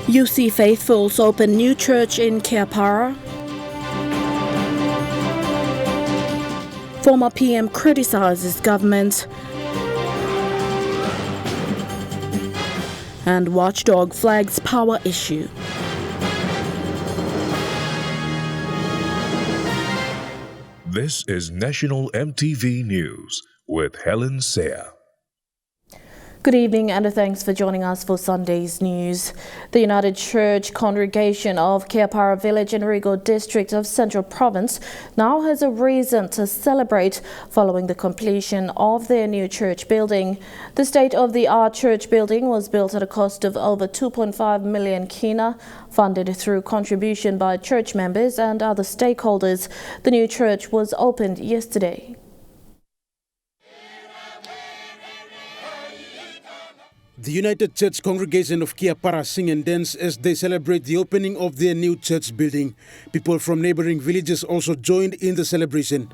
UC faithfuls open new church in Kiapara. Former PM criticises government. And watchdog flags power issue. This is National EMTV News with Helen Seah. Good evening and thanks for joining us for Sunday's news. The United Church Congregation of Kiapara Village in Rigo District of Central Province now has a reason to celebrate following the completion of their new church building. The state-of-the-art church building was built at a cost of over 2.5 million kina, funded through contribution by church members and other stakeholders. The new church was opened yesterday. The United Church Congregation of Kiapara sing and dance as they celebrate the opening of their new church building. People from neighboring villages also joined in the celebration.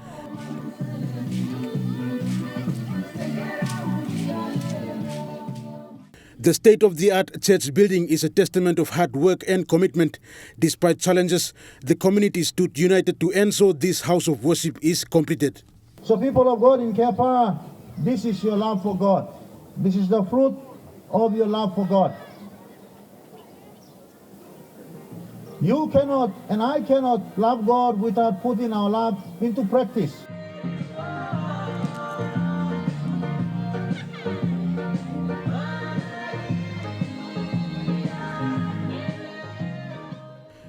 The state-of-the-art church building is a testament of hard work and commitment. Despite challenges, the community stood united to ensure this house of worship is completed. So people of God in Kiapara, this is your love for God. This is the fruit of your love for God. You cannot and I cannot love God without putting our love into practice.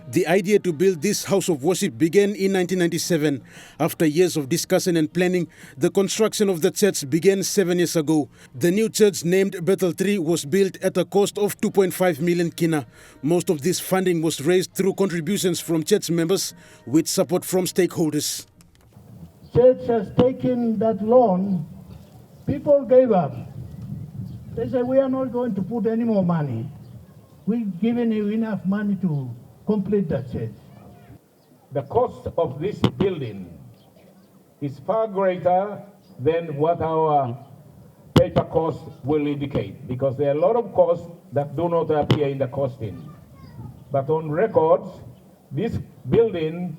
The idea to build this house of worship began in 1997. After years of discussion and planning, the construction of the church began 7 years ago. The new church named Bethel 3 was built at a cost of 2.5 million kina. Most of this funding was raised through contributions from church members with support from stakeholders. Church has taken that loan. People gave up. They said, we are not going to put any more money. We've given you enough money to complete that church. The cost of this building is far greater than what our paper cost will indicate, because there are a lot of costs that do not appear in the costing. But on records, this building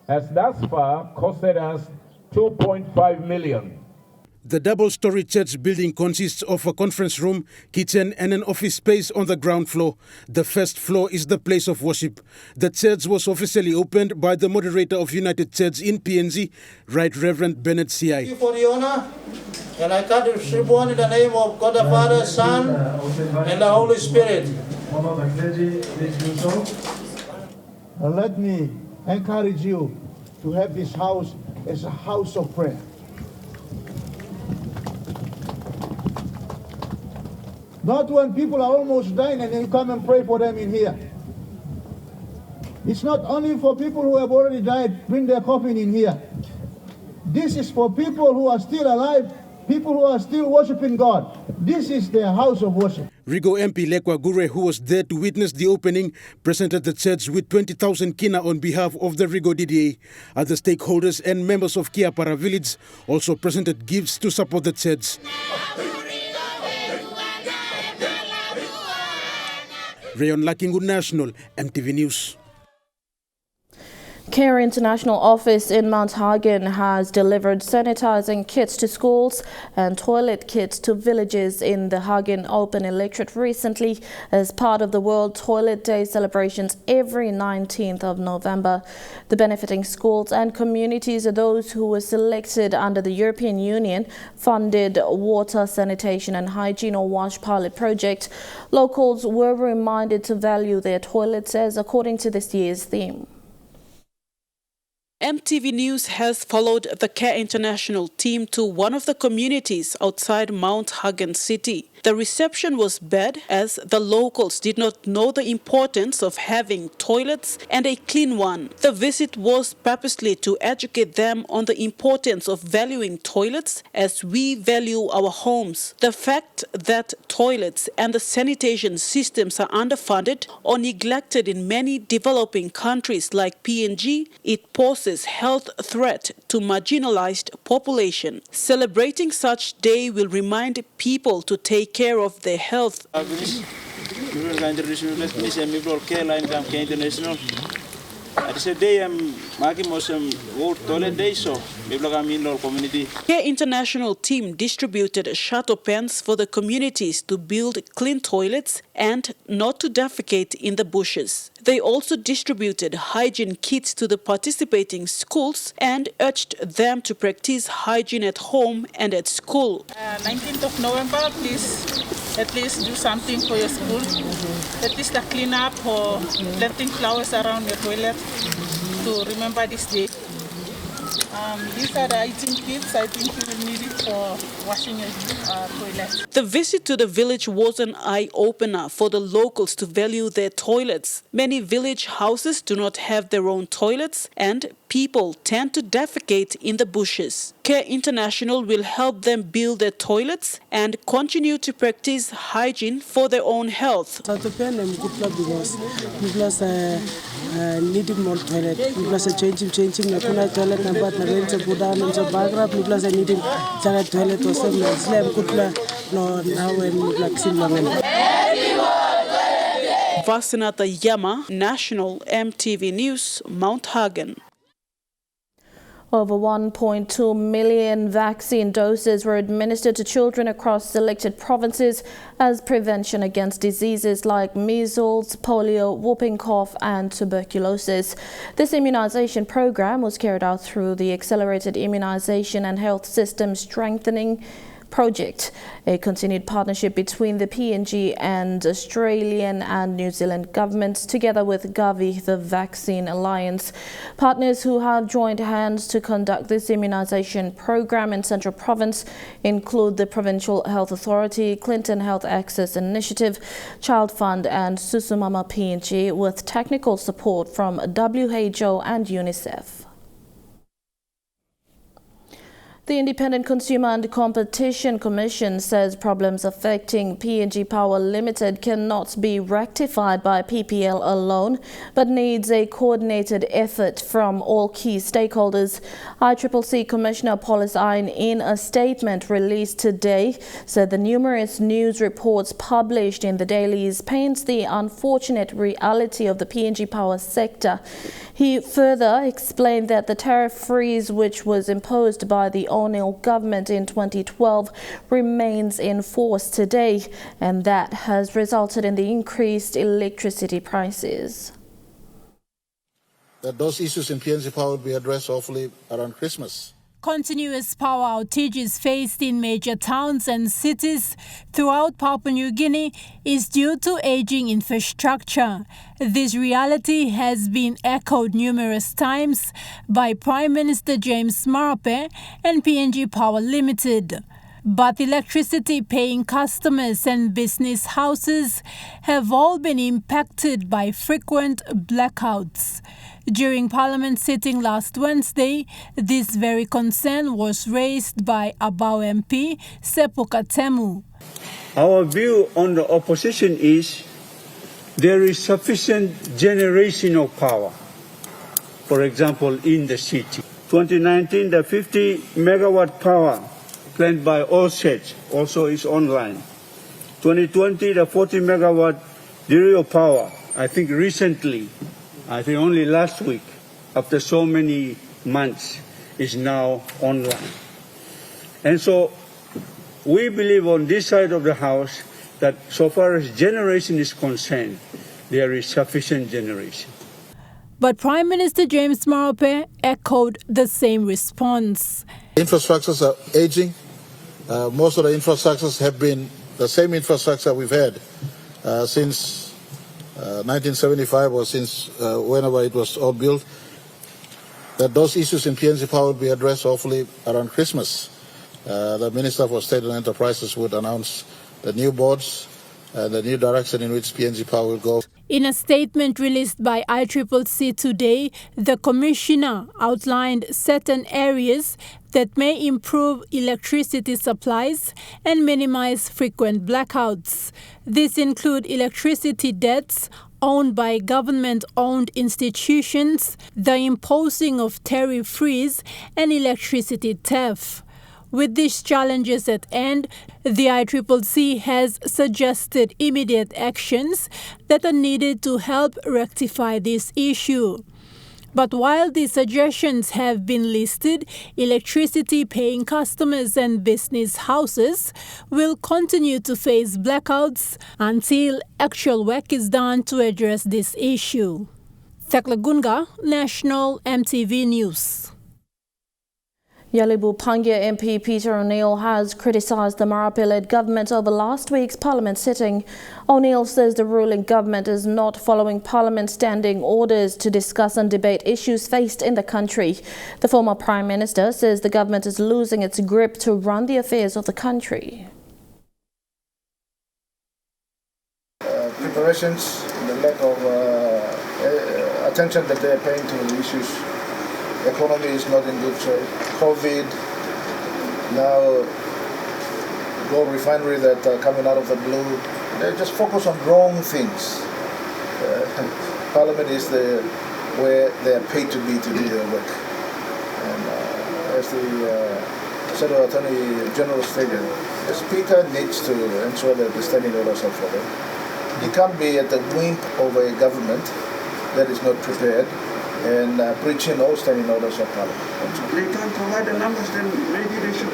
has thus far costed us 2.5 million. The double-story church building consists of a conference room, kitchen and an office space on the ground floor. The first floor is the place of worship. The church was officially opened by the moderator of United Church in PNG, Right Reverend Bennett C.I. Thank you for the honor, and I cut this ribbon in the name of God the Father, Son, and the Holy Spirit. Let me encourage you to have this house as a house of prayer. Not when people are almost dying and you come and pray for them in here. It's not only for people who have already died, bring their coffin in here. This is for people who are still alive, people who are still worshiping God. This is their house of worship. Rigo MP Lekwa Gure, who was there to witness the opening, presented the church with 20,000 kina on behalf of the Rigo DDA. Other stakeholders and members of Kiapara Village also presented gifts to support the church. Rayon Lakingu National, EMTV News. Care International Office in Mount Hagen has delivered sanitizing kits to schools and toilet kits to villages in the Hagen Open Electorate recently as part of the World Toilet Day celebrations every 19th of November. The benefiting schools and communities are those who were selected under the European Union funded Water, Sanitation and Hygiene or WASH pilot project. Locals were reminded to value their toilets as according to this year's theme. EMTV News has followed the Care International team to one of the communities outside Mount Hagen City. The reception was bad as the locals did not know the importance of having toilets and a clean one. The visit was purposely to educate them on the importance of valuing toilets as we value our homes. The fact that toilets and the sanitation systems are underfunded or neglected in many developing countries like PNG, it poses health threat to marginalized population. Celebrating such day will remind people to take care of their health. international. At the day I'm making some World Toilet Day, so community. Care International team distributed shuttle pens for the communities to build clean toilets and not to defecate in the bushes. They also distributed hygiene kits to the participating schools and urged them to practice hygiene at home and at school. 19th of November, please at least do something for your school. At least a clean up or planting flowers around your toilet to remember this day. These are the hygiene kits. I think you will need it for washing your toilet. The visit to the village was an eye-opener for the locals to value their toilets. Many village houses do not have their own toilets and people tend to defecate in the bushes. Care International will help them build their toilets and continue to practice hygiene for their own health. Needing more toilet. Plus changing na kuna toilet number na rent put down and so background plus needing toilet or some slam kutla no now when vaccine Vasinata Yama, National EMTV News, Mount Hagen. Over 1.2 million vaccine doses were administered to children across selected provinces as prevention against diseases like measles, polio, whooping cough and tuberculosis. This immunization program was carried out through the Accelerated Immunization and Health System Strengthening Project, a continued partnership between the PNG and Australian and New Zealand governments, together with Gavi, the Vaccine Alliance. Partners who have joined hands to conduct this immunization program in Central Province include the Provincial Health Authority, Clinton Health Access Initiative, Child Fund and Susumama PNG, with technical support from WHO and UNICEF. The Independent Consumer and Competition Commission says problems affecting PNG Power Limited cannot be rectified by PPL alone, but needs a coordinated effort from all key stakeholders. ICCC Commissioner Paulus Ain, in a statement released today, said the numerous news reports published in the dailies paints the unfortunate reality of the PNG power sector. He further explained that the tariff freeze, which was imposed by the O'Neill government in 2012, remains in force today, and that has resulted in the increased electricity prices. That those issues in PNG Power will be addressed hopefully around Christmas. Continuous power outages faced in major towns and cities throughout Papua New Guinea is due to aging infrastructure. This reality has been echoed numerous times by Prime Minister James Marape and PNG Power Limited. But electricity-paying customers and business houses have all been impacted by frequent blackouts. During Parliament sitting last Wednesday, this very concern was raised by Abao MP Sepuka Temu. Our view on the opposition is there is sufficient generation of power. For example, in the city. 2019, the 50 megawatt power planned by all sets also is online. 2020, the 40 megawatt Dirio power, I think recently, I think only last week, after so many months, is now online. And so we believe on this side of the House that so far as generation is concerned, there is sufficient generation. But Prime Minister James Marape echoed the same response. Infrastructures are aging. Most of the infrastructures have been the same infrastructure we've had since 1975 or since whenever it was all built. That those issues in PNG Power will be addressed hopefully around Christmas. The Minister for State and Enterprises would announce the new boards and the new direction in which PNG Power will go. In a statement released by ICCC today, the Commissioner outlined certain areas that may improve electricity supplies and minimize frequent blackouts. These include electricity debts owned by government-owned institutions, the imposing of tariff freeze, and electricity theft. With these challenges at end, the ICCC has suggested immediate actions that are needed to help rectify this issue. But while these suggestions have been listed, electricity-paying customers and business houses will continue to face blackouts until actual work is done to address this issue. Thakla, National EMTV News. Yalibu Pangia MP Peter O'Neill has criticised the Marape-led government over last week's parliament sitting. O'Neill says the ruling government is not following parliament standing orders to discuss and debate issues faced in the country. The former Prime Minister says the government is losing its grip to run the affairs of the country. Preparations, the lack of attention that they are paying to the issues. The economy is not in good shape. COVID, now gold refinery that are coming out of the blue. They just focus on wrong things. Parliament is where they are paid to be to do their work. And as the Federal Attorney General stated, yes, Peter needs to ensure that the standing orders are followed. He can't be at the whim of a government that is not prepared and breaching all standing orders of Parliament. They can't provide the numbers, then maybe they should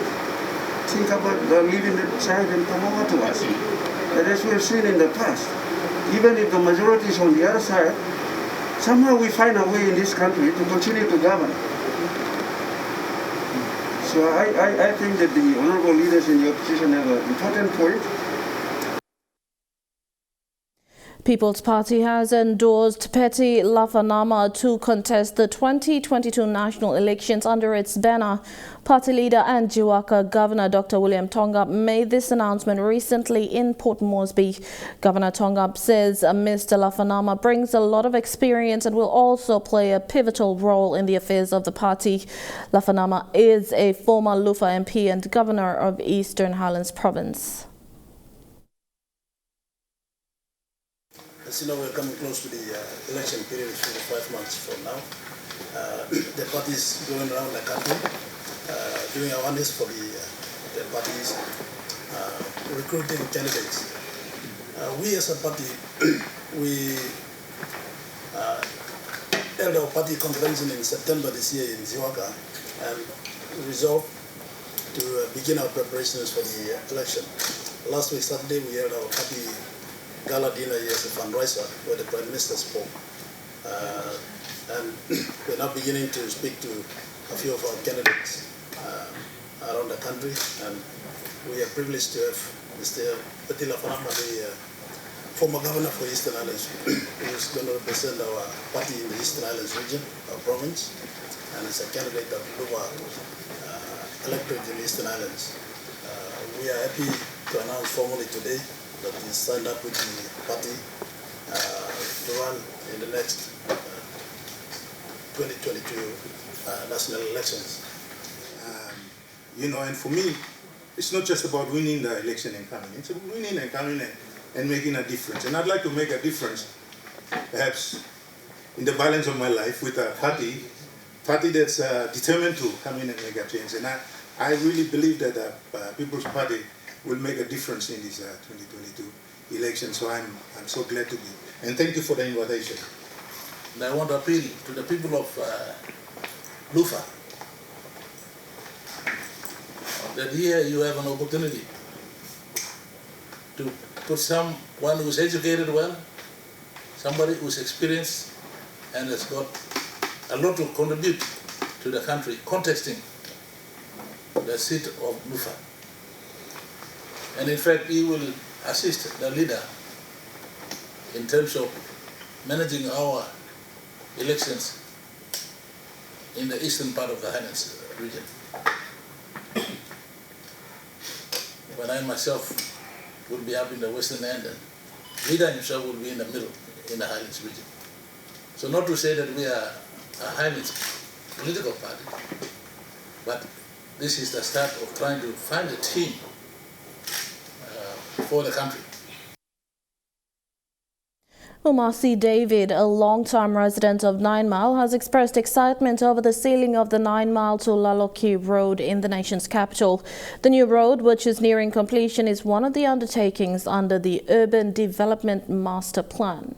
think about leaving the child and come over to us. But as we have seen in the past, even if the majority is on the other side, somehow we find a way in this country to continue to govern. So I think that the honorable leaders in the opposition have an important point. People's Party has endorsed Petty Lafanama to contest the 2022 national elections under its banner. Party leader and Jiwaka Governor Dr. William Tongap made this announcement recently in Port Moresby. Governor Tongap says Mr. Lafanama brings a lot of experience and will also play a pivotal role in the affairs of the party. Lafanama is a former Lufa MP and Governor of Eastern Highlands Province. As you know, we're coming close to the election period, 5 months from now. The parties going around the country, doing awareness for the parties, recruiting candidates. We as a party, we held our party convention in September this year in Ziwaka and resolved to begin our preparations for the election. Last week, Saturday, we held our party gala dinner here as a fundraiser where the Prime Minister spoke. And we're now beginning to speak to a few of our candidates around the country. And we are privileged to have Mr. Petty Lafanama, the former governor for Eastern Islands, who is going to represent our party in the Eastern Islands region, our province, and is a candidate of Luba electorate in the Eastern Islands. We are happy to announce formally today that he signed up with the party to run in the next 2022 national elections. And for me, it's not just about winning the election and coming. It's about winning and coming and making a difference. And I'd like to make a difference, perhaps, in the balance of my life with a party that's determined to come in and make a change. And I really believe that the People's Party will make a difference in this 2022 election. So I'm so glad to be. And thank you for the invitation. And I want to appeal to the people of Lufa that here you have an opportunity to put someone who's educated well, somebody who's experienced and has got a lot to contribute to the country, contesting the seat of Lufa. And in fact, he will assist the leader in terms of managing our elections in the eastern part of the Highlands region. When I myself will be up in the western end, and leader himself will be in the middle, in the Highlands region. So not to say that we are a Highlands political party, but this is the start of trying to find a team for the country. Umar C. David, a long-time resident of 9 Mile, has expressed excitement over the sealing of the 9 Mile to Laloki Road in the nation's capital. The new road, which is nearing completion, is one of the undertakings under the Urban Development Master Plan.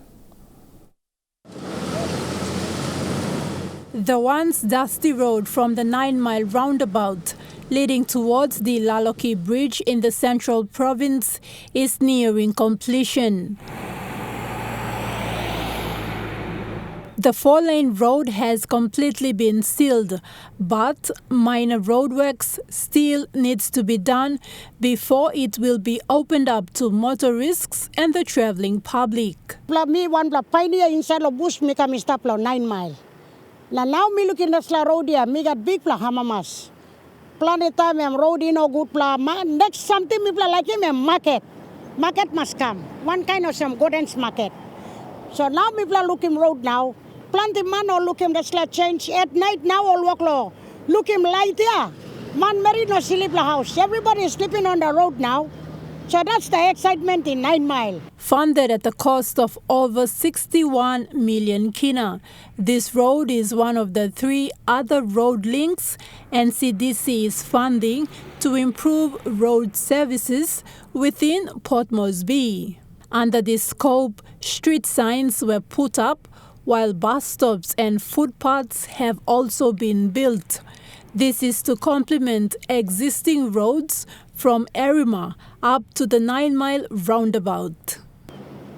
The once dusty road from the 9 Mile roundabout leading towards the Laloki Bridge in the Central Province is nearing completion. The 4-lane road has completely been sealed, but minor roadworks still needs to be done before it will be opened up to motorists and the travelling public. Me one pioneer inside of bush me come stop 9 Mile. Now me look in the road here, me got big hamamas. Planet time I'm road in no good next something me like him market. Market must come. One kind of some Gordon's market. So now me looking road now. Plenty man all look him the sled change at night now all walk low. Look him light here. Man married no sleep the house. Everybody is sleeping on the road now. So that's the excitement in 9 Mile. Funded at the cost of over 61 million kina. This road is one of the 3 other road links NCDC is funding to improve road services within Port Moresby. Under this scope, street signs were put up, while bus stops and footpaths have also been built. This is to complement existing roads from Erima up to the 9 Mile roundabout.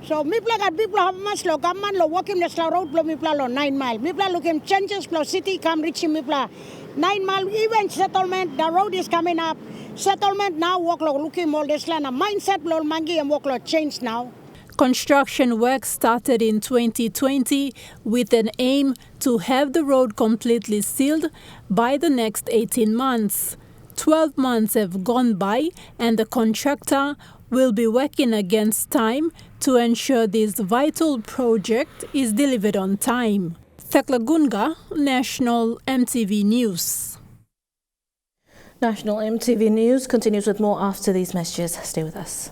So me got people have much lo government lo walking the road lo me 9 Mile. Me looking changes lo city come reaching me 9 Mile even settlement the road is coming up. Settlement now walk lo looking all this land mindset lo mangi and walk lo change now. Construction work started in 2020 with an aim to have the road completely sealed by the next 18 months. 12 months have gone by and the contractor will be working against time to ensure this vital project is delivered on time. Thekla Gunga, National EMTV News. National EMTV News continues with more after these messages. Stay with us.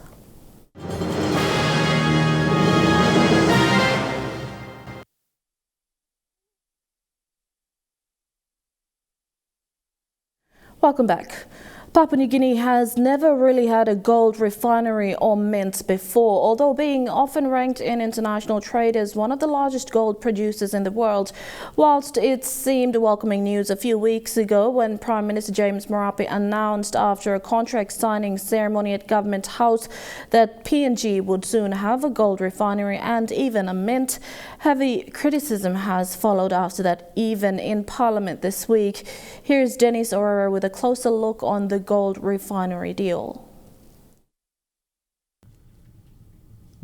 Welcome back. Papua New Guinea has never really had a gold refinery or mint before, although being often ranked in international trade as one of the largest gold producers in the world. Whilst it seemed welcoming news a few weeks ago when Prime Minister James Marape announced after a contract signing ceremony at Government House that PNG would soon have a gold refinery and even a mint, heavy criticism has followed after that, even in Parliament this week. Here's Dennis Orera with a closer look on the gold refinery deal.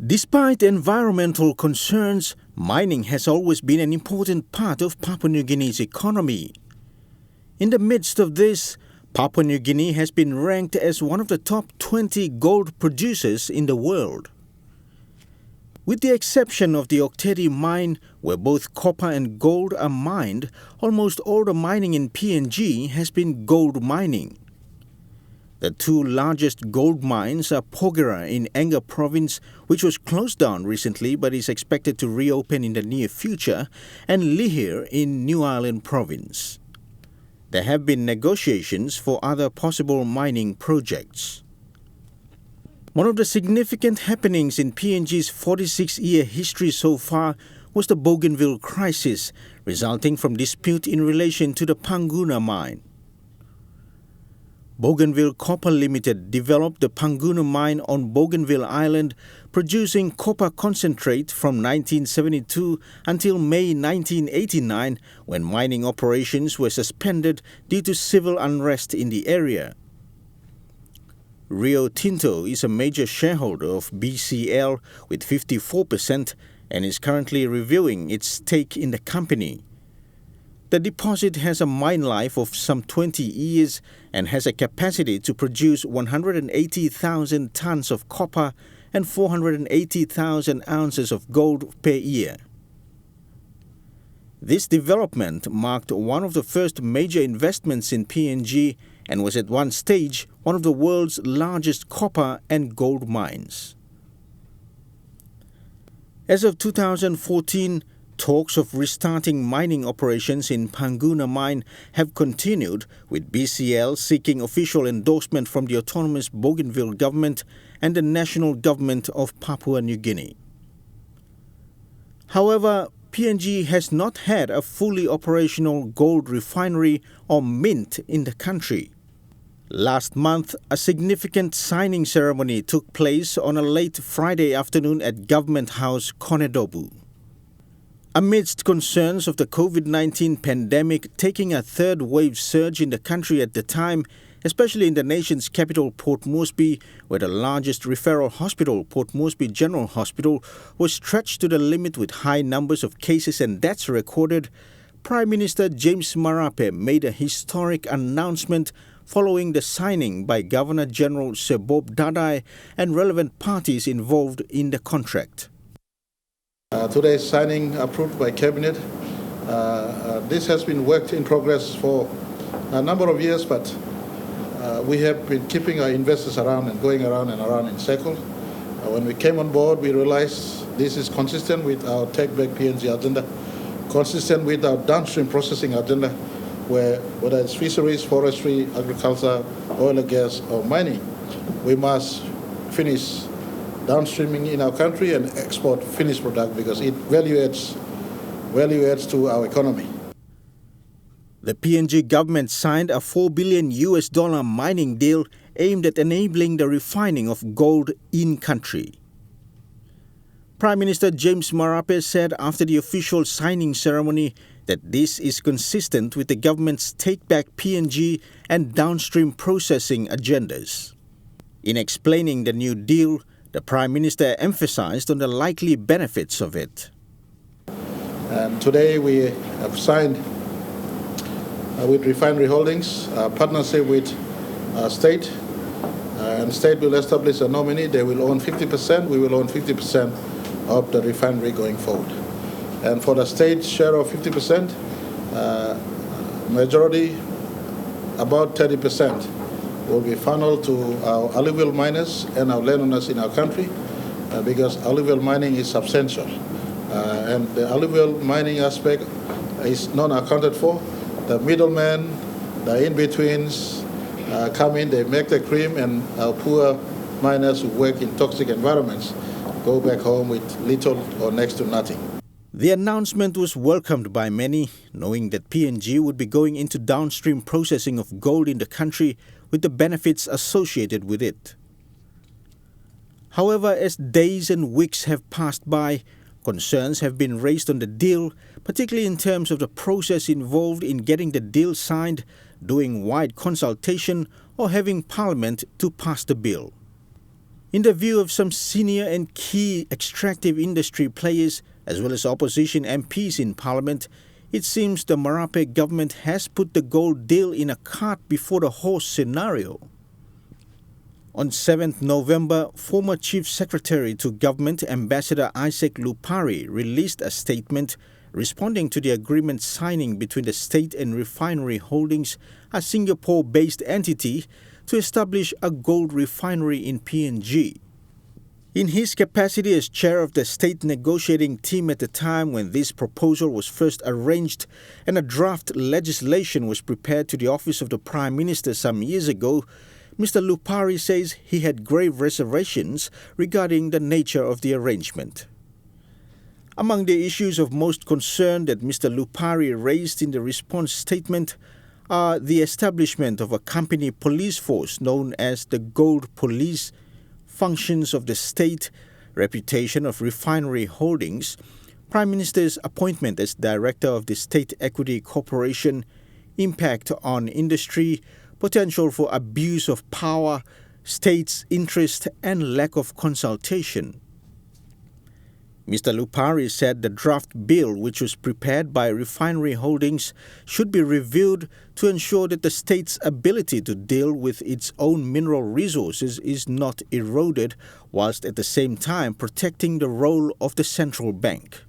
Despite environmental concerns, mining has always been an important part of Papua New Guinea's economy. In the midst of this, Papua New Guinea has been ranked as one of the top 20 gold producers in the world. With the exception of the Oktedi mine, where both copper and gold are mined, almost all the mining in PNG has been gold mining. The 2 largest gold mines are Porgera in Enga province, which was closed down recently but is expected to reopen in the near future, and Lihir in New Ireland province. There have been negotiations for other possible mining projects. One of the significant happenings in PNG's 46-year history so far was the Bougainville Crisis, resulting from dispute in relation to the Panguno Mine. Bougainville Copper Limited developed the Panguno Mine on Bougainville Island, producing copper concentrate from 1972 until May 1989, when mining operations were suspended due to civil unrest in the area. Rio Tinto is a major shareholder of BCL with 54% and is currently reviewing its stake in the company. The deposit has a mine life of some 20 years and has a capacity to produce 180,000 tons of copper and 480,000 ounces of gold per year. This development marked one of the first major investments in PNG and was at one stage one of the world's largest copper and gold mines. As of 2014, talks of restarting mining operations in Panguno Mine have continued, with BCL seeking official endorsement from the autonomous Bougainville government and the national government of Papua New Guinea. However, PNG has not had a fully operational gold refinery or mint in the country. Last month, a significant signing ceremony took place on a late Friday afternoon at Government House, Konedobu. Amidst concerns of the COVID-19 pandemic taking a third wave surge in the country at the time, especially in the nation's capital, Port Moresby, where the largest referral hospital, Port Moresby General Hospital, was stretched to the limit with high numbers of cases and deaths recorded, Prime Minister James Marape made a historic announcement following the signing by Governor-General Sir Bob Dadai and relevant parties involved in the contract. Today's signing approved by Cabinet. This has been work in progress for a number of years, but we have been keeping our investors around and going around and around in circles. When we came on board, we realized this is consistent with our Take Back PNG agenda, consistent with our downstream processing agenda, where whether it's fisheries, forestry, agriculture, oil and gas, or mining, we must finish downstreaming in our country and export finished product because it value adds to our economy. The PNG government signed a $4 billion mining deal aimed at enabling the refining of gold in country. Prime Minister James Marape said after the official signing ceremony that this is consistent with the government's Take Back PNG and downstream processing agendas. In explaining the new deal, the Prime Minister emphasized on the likely benefits of it. And today we have signed with Refinery Holdings a partnership with State, and State will establish a nominee. They will own 50%, we will own 50% of the refinery going forward. And for the State share of 50%, majority, about 30%, will be funneled to our alluvial miners and our landowners in our country because alluvial mining is substantial. And the alluvial mining aspect is not accounted for. The middlemen, the in-betweens come in, they make the cream, and our poor miners who work in toxic environments go back home with little or next to nothing. The announcement was welcomed by many, knowing that PNG would be going into downstream processing of gold in the country with the benefits associated with it. However, as days and weeks have passed by, concerns have been raised on the deal, particularly in terms of the process involved in getting the deal signed, doing wide consultation, or having Parliament to pass the bill. In the view of some senior and key extractive industry players, as well as opposition MPs in Parliament, it seems the Marape government has put the gold deal in a cart before the horse scenario. On 7th November, former Chief Secretary to Government Ambassador Isaac Lupari released a statement responding to the agreement signing between the State and Refinery Holdings, a Singapore-based entity, to establish a gold refinery in PNG. In his capacity as chair of the state negotiating team at the time when this proposal was first arranged and a draft legislation was prepared to the office of the Prime Minister some years ago, Mr. Lupari says he had grave reservations regarding the nature of the arrangement. Among the issues of most concern that Mr. Lupari raised in the response statement are the establishment of a company police force known as the Gold Police, functions of the state, reputation of Refinery Holdings, Prime Minister's appointment as Director of the State Equity Corporation, impact on industry, potential for abuse of power, state's interest, and lack of consultation. Mr. Lupari said the draft bill, which was prepared by Refinery Holdings, should be reviewed to ensure that the state's ability to deal with its own mineral resources is not eroded, whilst at the same time protecting the role of the central bank.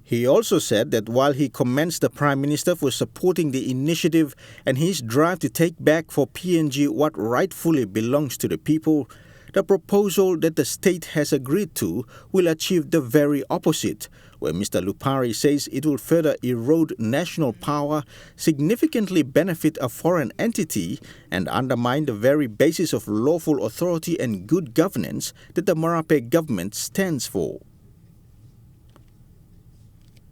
He also said that while he commends the Prime Minister for supporting the initiative and his drive to take back for PNG what rightfully belongs to the people, the proposal that the state has agreed to will achieve the very opposite, where Mr. Lupari says it will further erode national power, significantly benefit a foreign entity, and undermine the very basis of lawful authority and good governance that the Marape government stands for.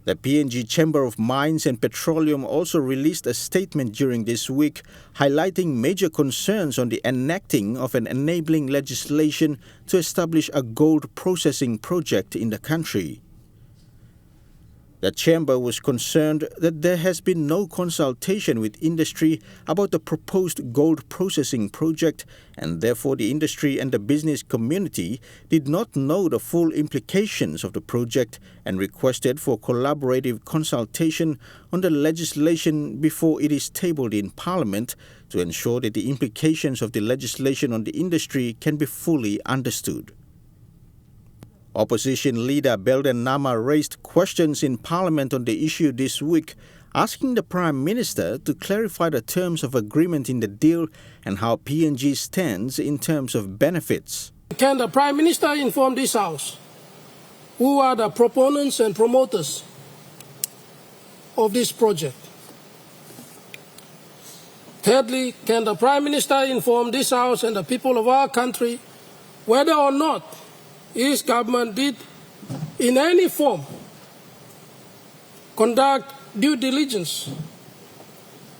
The PNG Chamber of Mines and Petroleum also released a statement during this week highlighting major concerns on the enacting of an enabling legislation to establish a gold processing project in the country. The Chamber was concerned that there has been no consultation with industry about the proposed gold processing project, and therefore the industry and the business community did not know the full implications of the project and requested for collaborative consultation on the legislation before it is tabled in Parliament to ensure that the implications of the legislation on the industry can be fully understood. Opposition leader Belden Nama raised questions in Parliament on the issue this week, asking the Prime Minister to clarify the terms of agreement in the deal and how PNG stands in terms of benefits. Can the Prime Minister inform this House who are the proponents and promoters of this project? Thirdly, can the Prime Minister inform this House and the people of our country whether or not his government did in any form conduct due diligence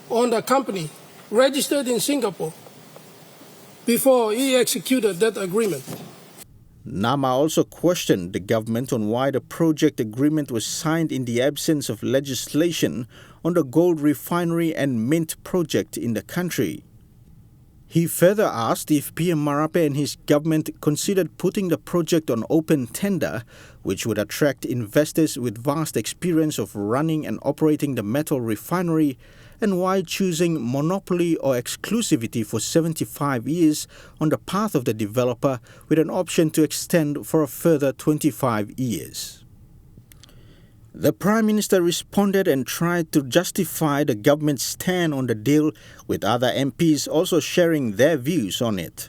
on the company registered in Singapore before he executed that agreement? Nama also questioned the government on why the project agreement was signed in the absence of legislation on the gold refinery and mint project in the country. He further asked if PM Marape and his government considered putting the project on open tender, which would attract investors with vast experience of running and operating the metal refinery, and why choosing monopoly or exclusivity for 75 years on the part of the developer with an option to extend for a further 25 years. The Prime Minister responded and tried to justify the government's stand on the deal, with other MPs also sharing their views on it.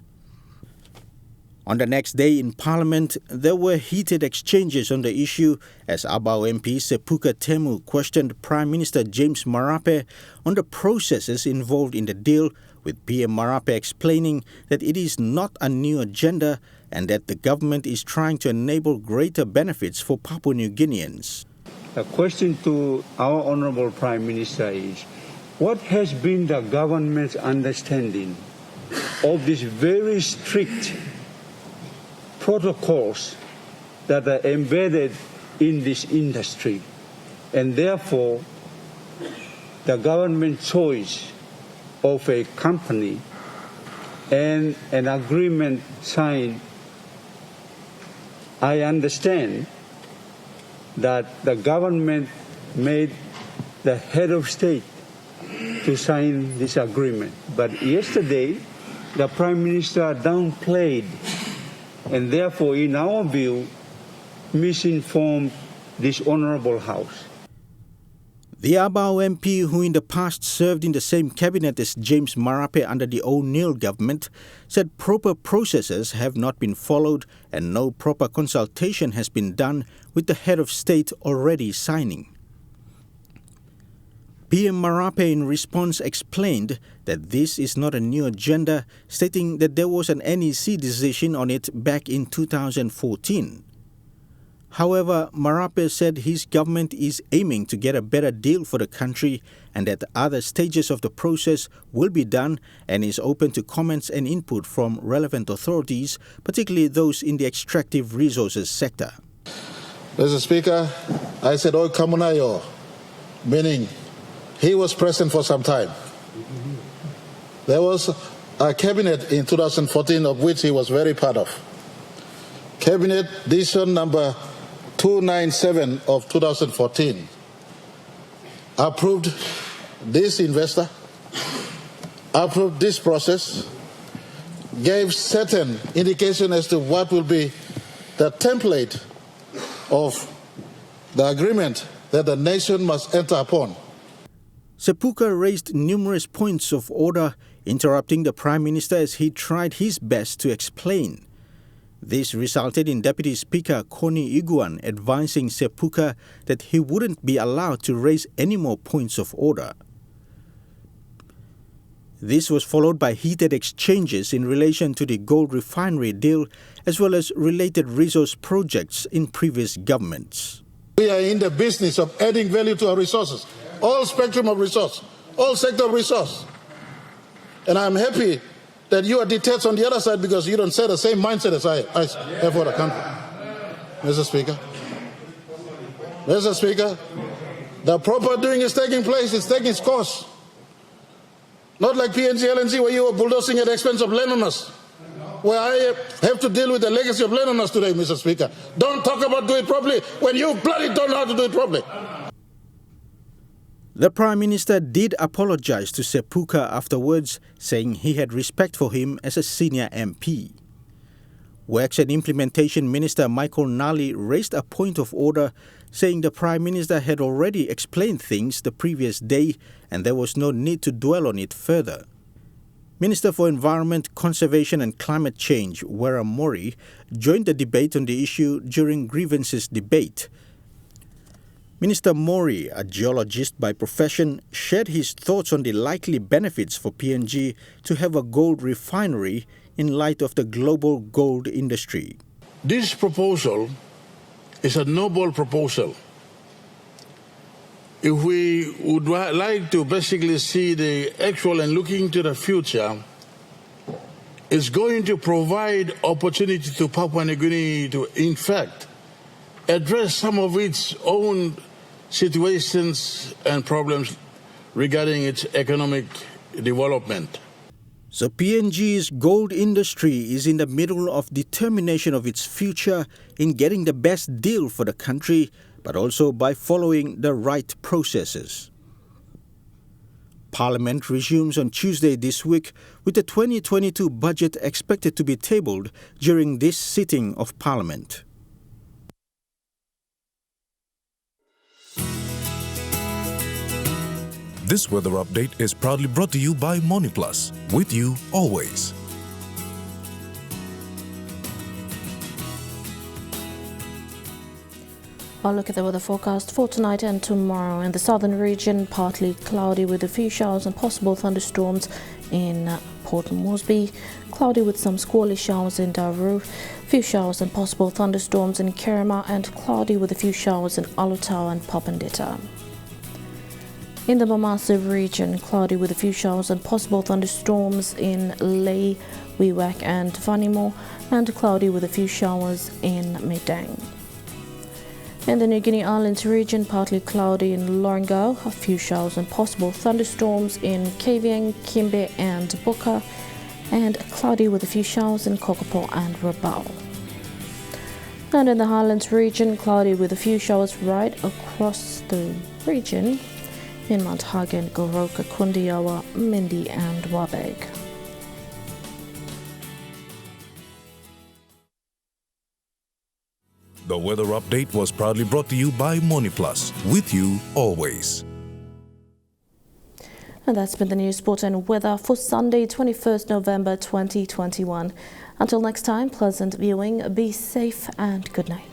On the next day in Parliament, there were heated exchanges on the issue as Abau MP Sepuka Temu questioned Prime Minister James Marape on the processes involved in the deal, with PM Marape explaining that it is not a new agenda and that the government is trying to enable greater benefits for Papua New Guineans. The question to our Honourable Prime Minister is, what has been the government's understanding of these very strict protocols that are embedded in this industry, and therefore the government choice of a company and an agreement signed? I understand that the government made the head of state to sign this agreement. But yesterday, the Prime Minister downplayed and therefore, in our view, misinformed this Honourable House. The Abau MP, who in the past served in the same cabinet as James Marape under the O'Neill government, said proper processes have not been followed and no proper consultation has been done with the head of state already signing. PM Marape in response explained that this is not a new agenda, stating that there was an NEC decision on it back in 2014. However, Marape said his government is aiming to get a better deal for the country and that other stages of the process will be done, and is open to comments and input from relevant authorities, particularly those in the extractive resources sector. Mr. Speaker, I said, "Oi Kamunayo," meaning he was present for some time. There was a cabinet in 2014 of which he was very part of. Cabinet decision number 297 of 2014 approved this investor, approved this process, gave certain indication as to what will be the template of the agreement that the nation must enter upon. Sepuka raised numerous points of order, interrupting the Prime Minister as he tried his best to explain. This resulted in Deputy Speaker Connie Iguan advising Sepuka that he wouldn't be allowed to raise any more points of order. This was followed by heated exchanges in relation to the gold refinery deal as well as related resource projects in previous governments. We are in the business of adding value to our resources, all spectrum of resource, all sector of resource. And I'm happy that you are detached on the other side because you don't share the same mindset as I have for the country. Mr. Speaker, the proper doing is taking place, it's taking its course. Not like PNG where you are bulldozing at the expense of landowners, where I have to deal with the legacy of landowners today, Mr. Speaker. Don't talk about do it properly when you bloody don't know how to do it properly. The Prime Minister did apologize to Sepuka afterwards, saying he had respect for him as a senior MP. Works and Implementation Minister Michael Nally raised a point of order, saying the Prime Minister had already explained things the previous day and there was no need to dwell on it further. Minister for Environment, Conservation and Climate Change, Wera Mori, joined the debate on the issue during grievances debate. Minister Mori, a geologist by profession, shared his thoughts on the likely benefits for PNG to have a gold refinery in light of the global gold industry. This proposal is a noble proposal. If we would like to basically see the actual and looking to the future, it's going to provide opportunity to Papua New Guinea to, in fact, address some of its own situations and problems regarding its economic development. So PNG's gold industry is in the middle of determination of its future in getting the best deal for the country, but also by following the right processes. Parliament resumes on Tuesday this week, with the 2022 budget expected to be tabled during this sitting of Parliament. This weather update is proudly brought to you by MoneyPlus, with you always. I'll look at the weather forecast for tonight and tomorrow. In the southern region, partly cloudy with a few showers and possible thunderstorms in Port Moresby, cloudy with some squally showers in Daru, few showers and possible thunderstorms in Kerema, and cloudy with a few showers in Alutau and Papandeta. In the Mamasa region, cloudy with a few showers and possible thunderstorms in Lae, Wewak and Vanimo, and cloudy with a few showers in Medang. In the New Guinea Islands region, partly cloudy in Lorengau, a few showers and possible thunderstorms in Kavieng, Kimbe and Buka, and cloudy with a few showers in Kokopo and Rabaul. And in the Highlands region, cloudy with a few showers right across the region in Mount Hagen, Goroka, Kundiawa, Mindi and Wabeg. The weather update was proudly brought to you by MoneyPlus, with you always. And that's been the news, sport and weather for Sunday, 21st November 2021. Until next time, pleasant viewing, be safe and good night.